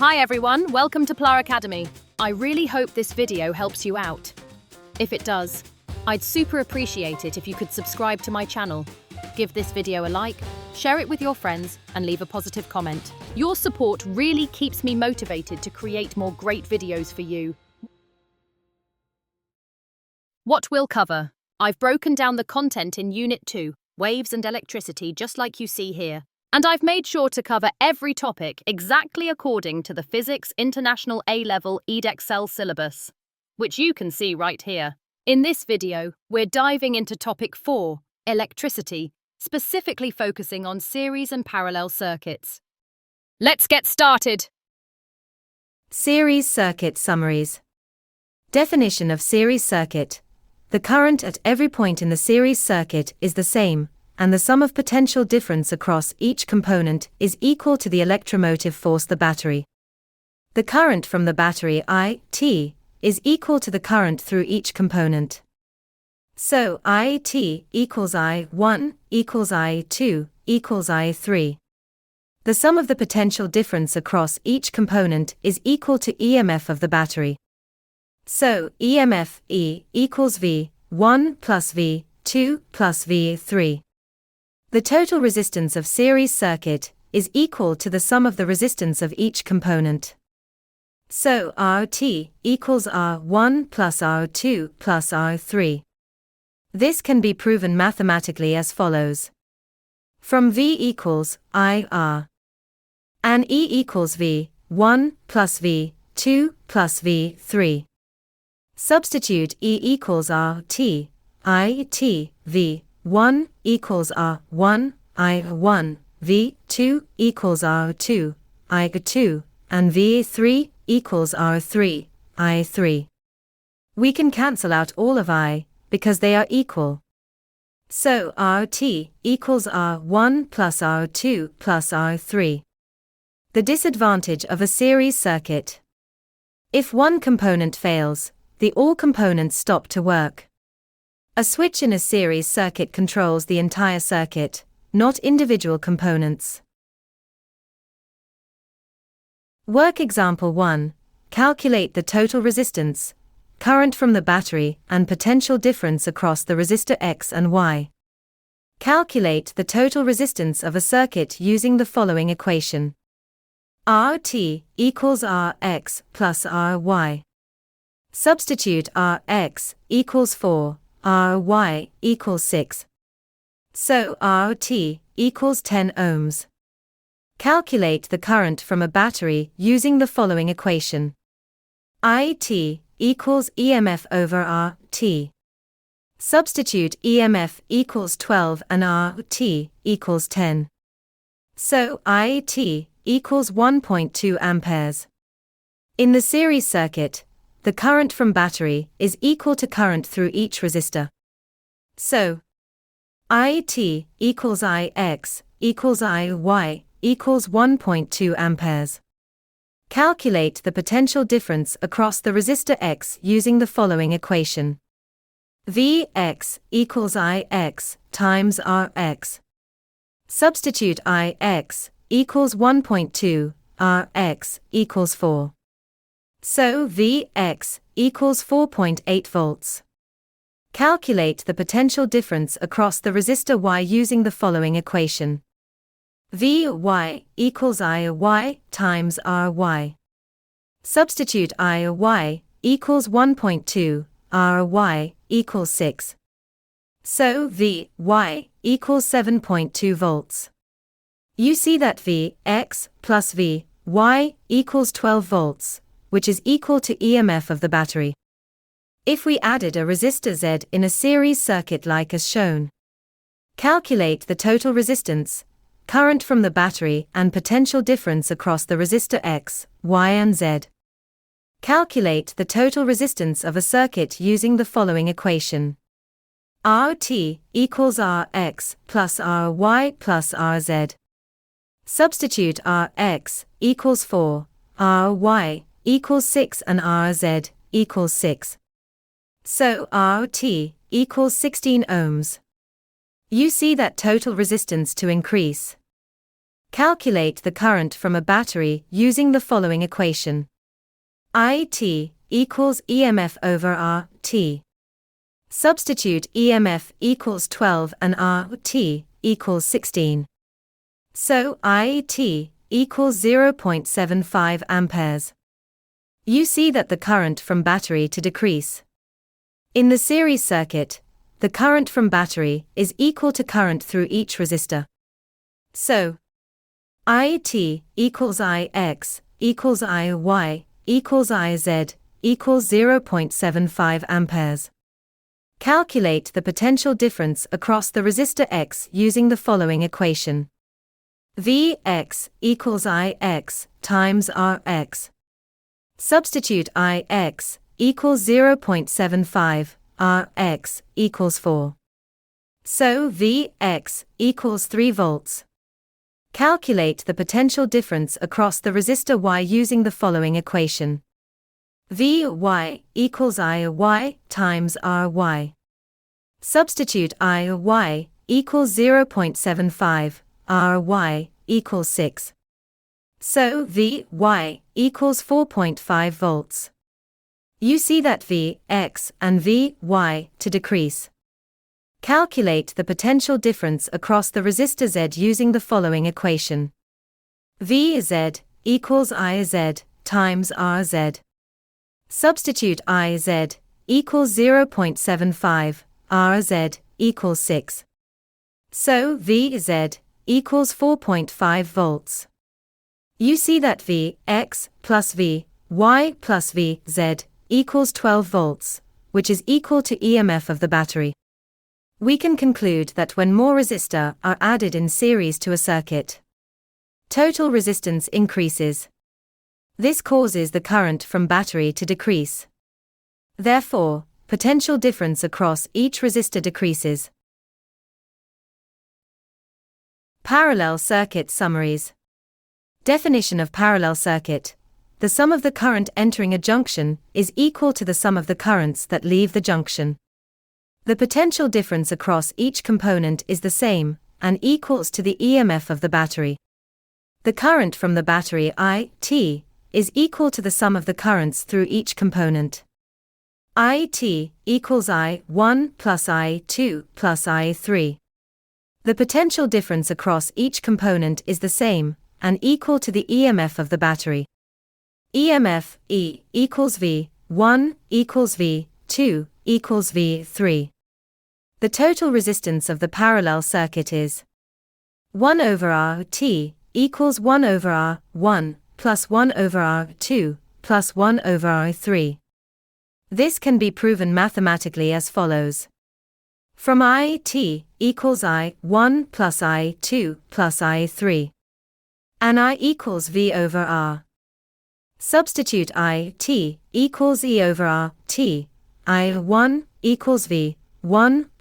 Hi everyone, welcome to PLAR Academy. I really hope this video helps you out. If it does, I'd super appreciate it if you could subscribe to my channel. Give this video a like, share it with your friends, and leave a positive comment. Your support really keeps me motivated to create more great videos for you. What we'll cover. I've broken down the content in Unit 2, Waves and Electricity, just like you see here. And I've made sure to cover every topic exactly according to the Physics International A-Level Edexcel syllabus, which you can see right here. In this video, we're diving into Topic 4, Electricity, specifically focusing on series and parallel circuits. Let's get started! Series circuit summaries. Definition of series circuit. The current at every point in the series circuit is the same, and the sum of potential difference across each component is equal to the electromotive force the battery. The current from the battery IT is equal to the current through each component. So IT equals I1 equals I2 equals I3. The sum of the potential difference across each component is equal to EMF of the battery. So EMF E equals V1 plus V2 plus V3. The total resistance of series circuit is equal to the sum of the resistance of each component. So RT equals R1 plus R2 plus R3. This can be proven mathematically as follows. From V equals IR and E equals V1 plus V2 plus V3. Substitute E equals RT, IT, V1 equals R1, I1, V2 equals R2, I2, and V3 equals R3, I3. We can cancel out all of I, because they are equal. So RT equals R1 plus R2 plus R3. The disadvantage of a series circuit. If one component fails, the all components stop to work. A switch in a series circuit controls the entire circuit, not individual components. Work example 1. Calculate the total resistance, current from the battery, and potential difference across the resistor X and Y. Calculate the total resistance of a circuit using the following equation. RT equals Rx plus Ry. Substitute Rx equals 4. Ry equals 6. So RT equals 10 ohms. Calculate the current from a battery using the following equation. IT equals EMF over RT. Substitute EMF equals 12 and RT equals 10. So IT equals 1.2 amperes. In the series circuit, the current from battery is equal to current through each resistor. So, IT equals Ix equals Iy equals 1.2 amperes. Calculate the potential difference across the resistor X using the following equation. Vx equals Ix times Rx. Substitute Ix equals 1.2, Rx equals 4. So Vx equals 4.8 volts. Calculate the potential difference across the resistor Y using the following equation. Vy equals Iy times Ry. Substitute Iy equals 1.2, Ry equals 6. So Vy equals 7.2 volts. You see that Vx plus Vy equals 12 volts. Which is equal to EMF of the battery. If we added a resistor Z in a series circuit like as shown. Calculate the total resistance, current from the battery and potential difference across the resistor X, Y and Z. Calculate the total resistance of a circuit using the following equation. RT equals Rx plus Ry plus Rz. Substitute Rx equals 4, Ry equals 6 and Rz equals 6. So RT equals 16 ohms. You see that total resistance to increase. Calculate the current from a battery using the following equation. IT equals EMF over RT. Substitute EMF equals 12 and RT equals 16. So IT equals 0.75 amperes. You see that the current from battery to decrease. In the series circuit, the current from battery is equal to current through each resistor. So, IT equals IX equals IY equals IZ equals 0.75 amperes. Calculate the potential difference across the resistor X using the following equation. Vx equals Ix times Rx. Substitute Ix equals 0.75, Rx equals 4. So Vx equals 3 volts. Calculate the potential difference across the resistor Y using the following equation. Vy equals Iy times Ry. Substitute Iy equals 0.75, Ry equals 6. So Vy equals 4.5 volts. You see that Vx and Vy to decrease. Calculate the potential difference across the resistor Z using the following equation. Vz equals Iz times Rz. Substitute Iz equals 0.75, Rz equals 6. So Vz equals 4.5 volts. You see that Vx plus Vy plus Vz equals 12 volts, which is equal to EMF of the battery. We can conclude that when more resistor are added in series to a circuit, total resistance increases. This causes the current from battery to decrease. Therefore, potential difference across each resistor decreases. Parallel circuit summaries. Definition of parallel circuit. The sum of the current entering a junction is equal to the sum of the currents that leave the junction. The potential difference across each component is the same, and equals to the EMF of the battery. The current from the battery IT is equal to the sum of the currents through each component. IT equals I1 plus I2 plus I3. The potential difference across each component is the same, and equal to the EMF of the battery. EMF E equals V1 equals V2 equals V3. The total resistance of the parallel circuit is 1 over RT equals 1 over R1 plus 1 over R2 plus 1 over R3. This can be proven mathematically as follows. From IT equals I1 plus I2 plus I3. And I equals V over R. Substitute IT equals E over RT. I1 equals V1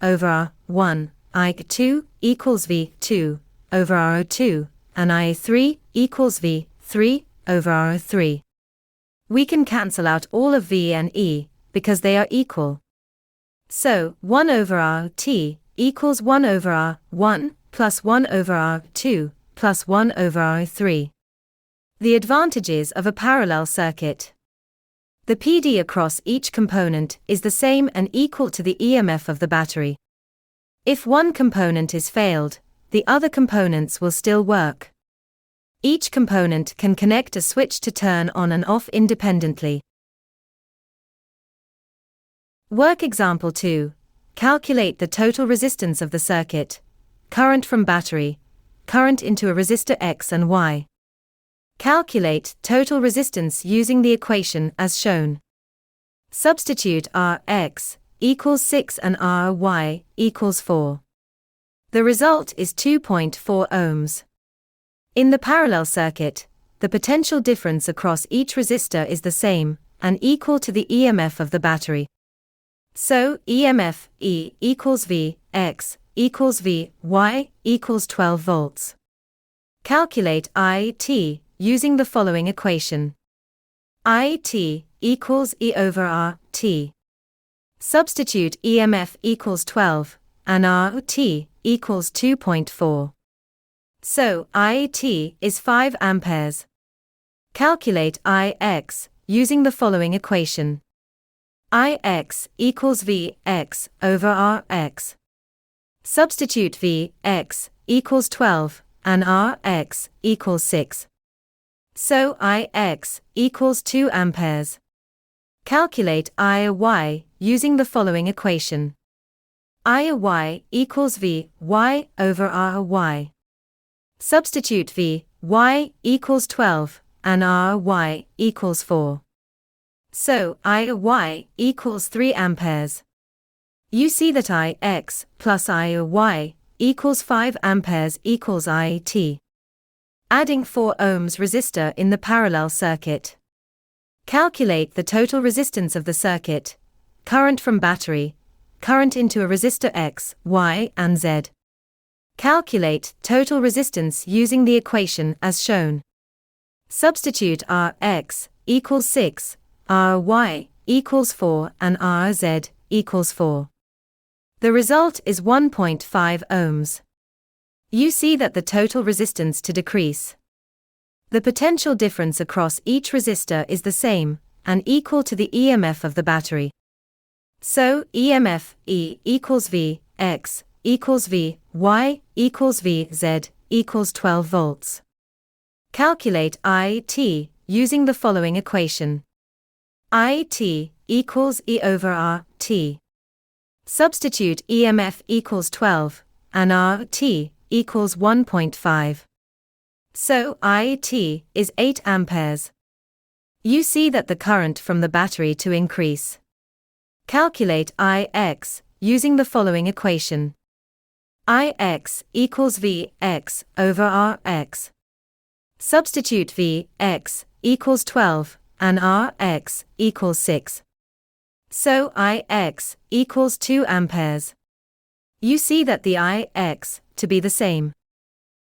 over R1. I2 equals V2 over R2. And I3 equals V3 over R3. We can cancel out all of V and E, because they are equal. So, 1 over RT equals 1 over R1 plus 1 over R2 plus 1 over R3. The advantages of a parallel circuit. The PD across each component is the same and equal to the EMF of the battery. If one component is failed, the other components will still work. Each component can connect a switch to turn on and off independently. Work example 2. Calculate the total resistance of the circuit. Current from battery. Current into a resistor X and Y. Calculate total resistance using the equation as shown. Substitute Rx equals 6 and Ry equals 4. The result is 2.4 ohms. In the parallel circuit, the potential difference across each resistor is the same, and equal to the EMF of the battery. So, EMF E equals V, X equals V, Y equals 12 volts. Calculate IT using the following equation. IT equals E over RT. Substitute EMF equals 12, and RT equals 2.4. So IT is 5 amperes. Calculate IX using the following equation. IX equals Vx over Rx. Substitute Vx equals 12 and Rx equals 6. So IX equals 2 amperes. Calculate IY using the following equation. IY equals Vy over Ry. Substitute Vy equals 12 and Ry equals 4. So IY equals 3 amperes. You see that Ix plus IY equals 5 amperes equals IT. Adding 4 ohms resistor in the parallel circuit. Calculate the total resistance of the circuit, current from battery, current into a resistor X, Y, and Z. Calculate total resistance using the equation as shown. Substitute Rx equals 6, Ry equals 4 and Rz equals 4. The result is 1.5 ohms. You see that the total resistance to decrease. The potential difference across each resistor is the same and equal to the EMF of the battery. So EMF E equals V, X equals V, Y equals V, Z equals 12 volts. Calculate IT using the following equation. IT equals E over RT. Substitute EMF equals 12 and RT equals 1.5. So IT is 8 amperes. You see that the current from the battery to increase. Calculate IX using the following equation. IX equals Vx over Rx. Substitute Vx equals 12 and Rx equals 6. So Ix equals 2 amperes. You see that the Ix to be the same.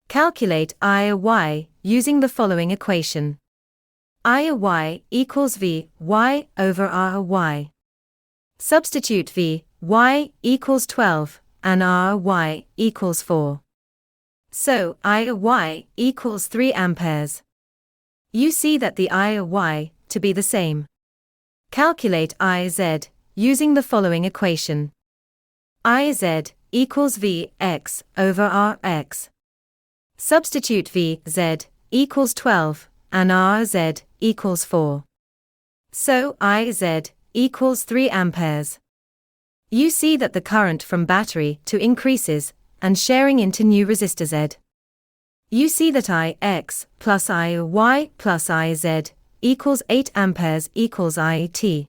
Calculate IY using the following equation. IY equals Vy over Ry. Substitute Vy equals 12 and Ry equals 4. So IY equals 3 amperes. You see that the IY to be the same. Calculate IZ using the following equation. IZ equals Vx over Rx. Substitute Vz equals 12 and Rz equals 4. So IZ equals 3 amperes. You see that the current from battery to increases and sharing into new resistor Z. You see that Ix plus IY plus IZ equals 8 amperes equals IT.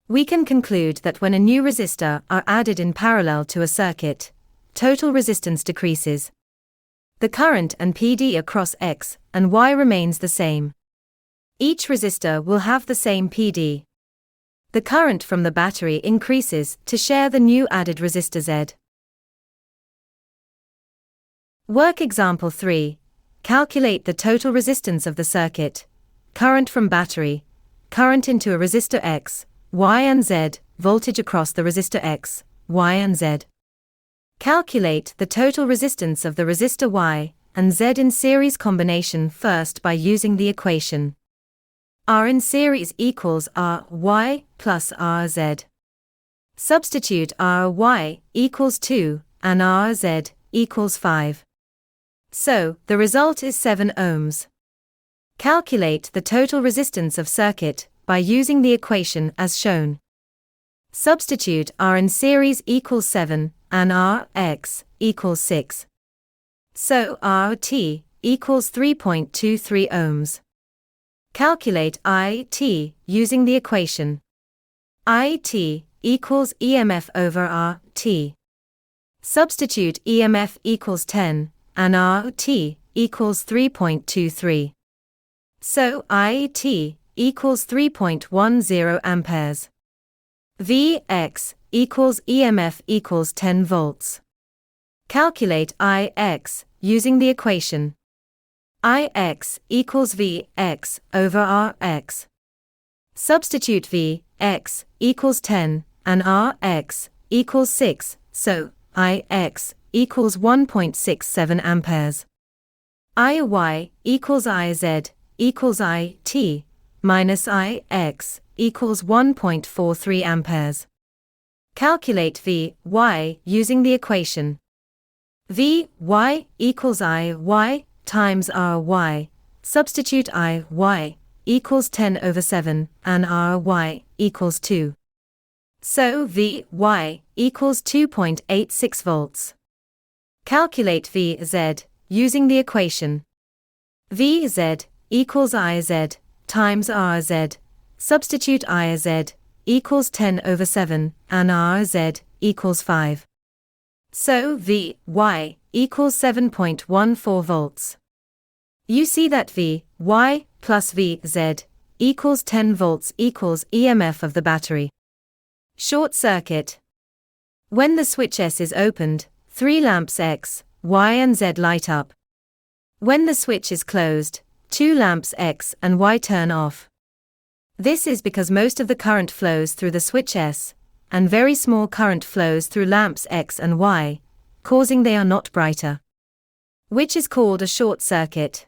We can conclude that when a new resistor are added in parallel to a circuit, total resistance decreases. The current and PD across X and Y remains the same. Each resistor will have the same PD. The current from the battery increases to share the new added resistor Z. Work example 3. Calculate the total resistance of the circuit, current from battery, current into a resistor X, Y and Z, voltage across the resistor X, Y and Z. Calculate the total resistance of the resistor Y and Z in series combination first by using the equation. R in series equals Ry plus Rz. Substitute Ry equals 2 and Rz equals 5. So, the result is 7 ohms. Calculate the total resistance of circuit by using the equation as shown. Substitute R in series equals 7 and Rx equals 6. So RT equals 3.23 ohms. Calculate IT using the equation. IT equals EMF over RT. Substitute EMF equals 10 and RT equals 3.23. So IT equals 3.10 amperes. Vx equals EMF equals 10 volts. Calculate Ix using the equation. Ix equals Vx over Rx. Substitute Vx equals 10 and Rx equals 6, so Ix equals 1.67 amperes. IY equals IZ equals IT minus IX equals 1.43 amperes. Calculate Vy using the equation. Vy equals Iy times Ry. Substitute Iy equals 10/7 and Ry equals 2. So Vy equals 2.86 volts. Calculate Vz using the equation. Vz equals Iz times Rz. Substitute Iz equals 10/7 and Rz equals 5. So Vy equals 7.14 volts. You see that Vy plus Vz equals 10 volts equals EMF of the battery. Short circuit. When the switch S is opened, 3 lamps X, Y and Z light up. When the switch is closed, 2 lamps X and Y turn off. This is because most of the current flows through the switch S, and very small current flows through lamps X and Y, causing they are not brighter, which is called a short circuit.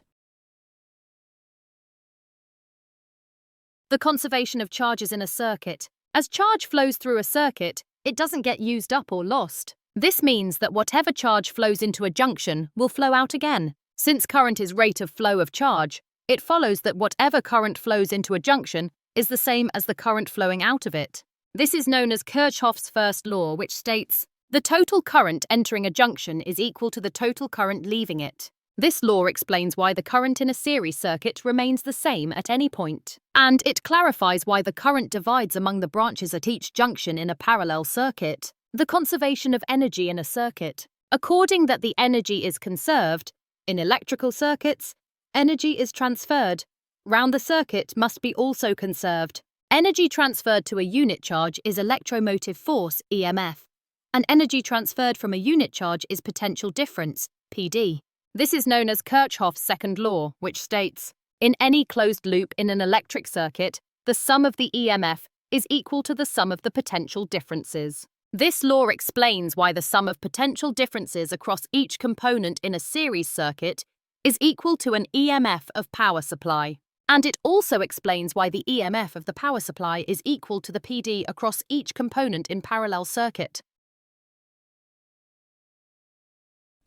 The conservation of charges in a circuit. As charge flows through a circuit, it doesn't get used up or lost. This means that whatever charge flows into a junction will flow out again. Since current is rate of flow of charge, it follows that whatever current flows into a junction is the same as the current flowing out of it. This is known as Kirchhoff's first law, which states, the total current entering a junction is equal to the total current leaving it. This law explains why the current in a series circuit remains the same at any point, and it clarifies why the current divides among the branches at each junction in a parallel circuit. The conservation of energy in a circuit. According that the energy is conserved, in electrical circuits, energy is transferred. Round the circuit must be also conserved. Energy transferred to a unit charge is electromotive force, EMF, and energy transferred from a unit charge is potential difference, PD. This is known as Kirchhoff's second law, which states, in any closed loop in an electric circuit, the sum of the EMF is equal to the sum of the potential differences. This law explains why the sum of potential differences across each component in a series circuit is equal to an EMF of power supply. And it also explains why the EMF of the power supply is equal to the PD across each component in parallel circuit.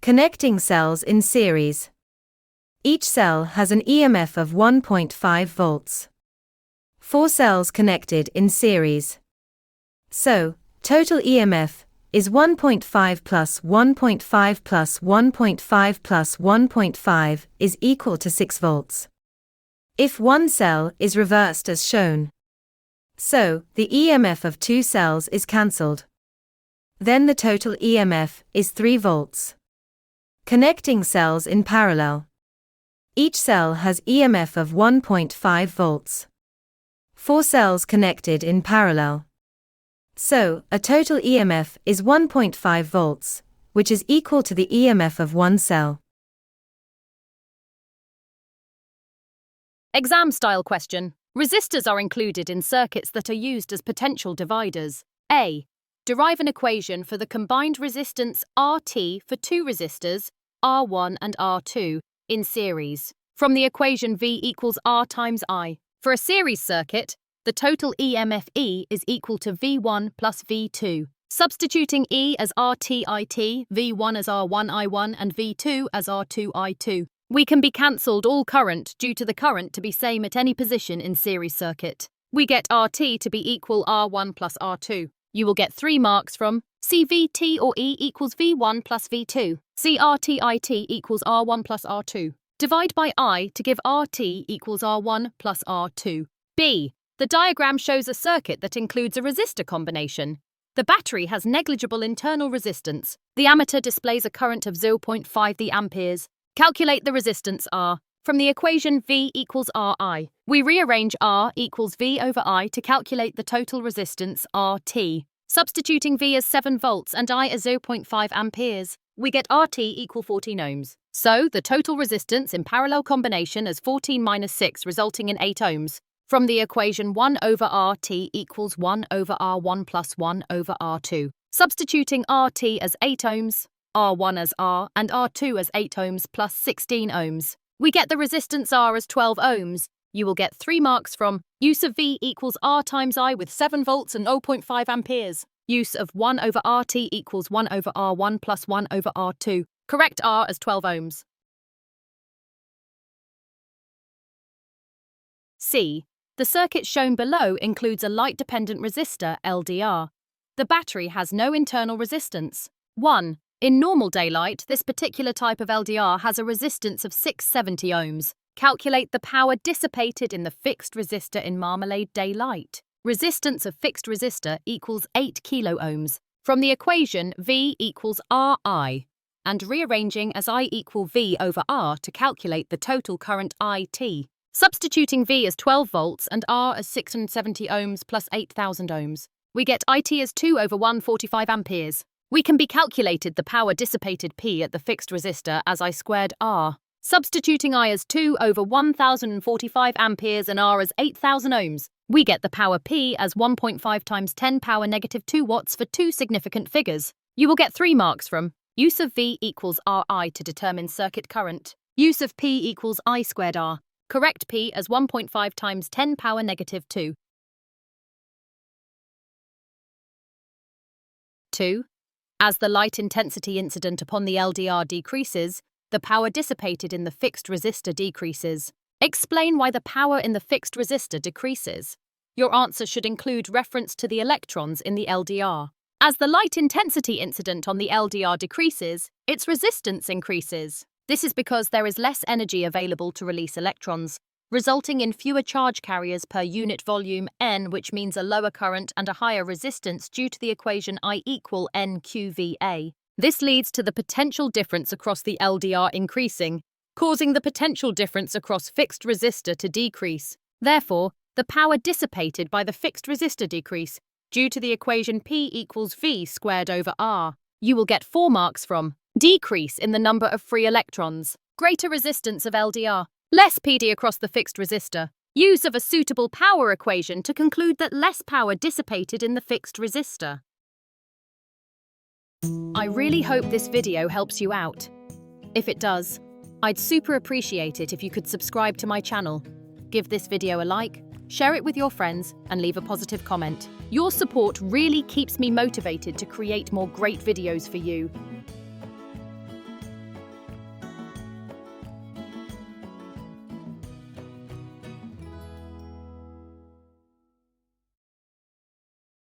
Connecting cells in series. Each cell has an EMF of 1.5 volts. 4 cells connected in series. So, total EMF is 1.5 plus 1.5 plus 1.5 plus 1.5 is equal to 6 volts. If one cell is reversed as shown. So, the EMF of 2 cells is cancelled. Then the total EMF is 3 volts. Connecting cells in parallel. Each cell has EMF of 1.5 volts. 4 cells connected in parallel. So, a total EMF is 1.5 volts, which is equal to the EMF of one cell. Exam-style question. Resistors are included in circuits that are used as potential dividers. A. Derive an equation for the combined resistance RT for 2 resistors, R1 and R2, in series. From the equation V equals R times I. For a series circuit, the total EMF E is equal to V1 plus V2. Substituting E as RTIT, V1 as R1I1 and V2 as R2I2. We can be cancelled all current due to the current to be same at any position in series circuit. We get RT to be equal R1 plus R2. You will get 3 marks from CVT or E equals V1 plus V2. CRTIT equals R1 plus R2. Divide by I to give RT equals R1 plus R2. B. The diagram shows a circuit that includes a resistor combination. The battery has negligible internal resistance. The ammeter displays a current of 0.5 the amperes. Calculate the resistance R. From the equation V equals Ri, we rearrange R equals V over I to calculate the total resistance RT. Substituting V as 7 volts and I as 0.5 amperes, we get RT equal 14 ohms. So, the total resistance in parallel combination is 14 minus 6, resulting in 8 ohms. From the equation 1 over RT equals 1 over R1 plus 1 over R2. Substituting RT as 8 ohms, R1 as R and R2 as 8 ohms plus 16 ohms. We get the resistance R as 12 ohms. You will get 3 marks from use of V equals R times I with 7 volts and 0.5 amperes. Use of 1 over RT equals 1 over R1 plus 1 over R2. Correct R as 12 ohms. C. The circuit shown below includes a light-dependent resistor, LDR. The battery has no internal resistance. 1. In normal daylight, this particular type of LDR has a resistance of 670 ohms. Calculate the power dissipated in the fixed resistor in marmalade daylight. Resistance of fixed resistor equals 8 kilo ohms. From the equation, V equals RI, and rearranging as I equal V over R to calculate the total current IT. Substituting V as 12 volts and R as 670 ohms plus 8,000 ohms, we get IT as 2 over 145 amperes. We can be calculated the power dissipated P at the fixed resistor as I squared R. Substituting I as 2 over 1,045 amperes and R as 8,000 ohms, we get the power P as 1.5 times 10 power negative 2 watts for 2 significant figures. You will get 3 marks from use of V equals RI to determine circuit current. Use of P equals I squared R. Correct P as 1.5 times 10 power negative 2. 2. As the light intensity incident upon the LDR decreases, the power dissipated in the fixed resistor decreases. Explain why the power in the fixed resistor decreases. Your answer should include reference to the electrons in the LDR. As the light intensity incident on the LDR decreases, its resistance increases. This is because there is less energy available to release electrons, resulting in fewer charge carriers per unit volume N, which means a lower current and a higher resistance due to the equation I equal NQVA. This leads to the potential difference across the LDR increasing, causing the potential difference across fixed resistor to decrease. Therefore, the power dissipated by the fixed resistor decrease due to the equation P equals V squared over R. You will get 4 marks from decrease in the number of free electrons, greater resistance of LDR, less PD across the fixed resistor, use of a suitable power equation to conclude that less power dissipated in the fixed resistor. I really hope this video helps you out. If it does, I'd super appreciate it if you could subscribe to my channel, give this video a like, share it with your friends, and leave a positive comment. Your support really keeps me motivated to create more great videos for you.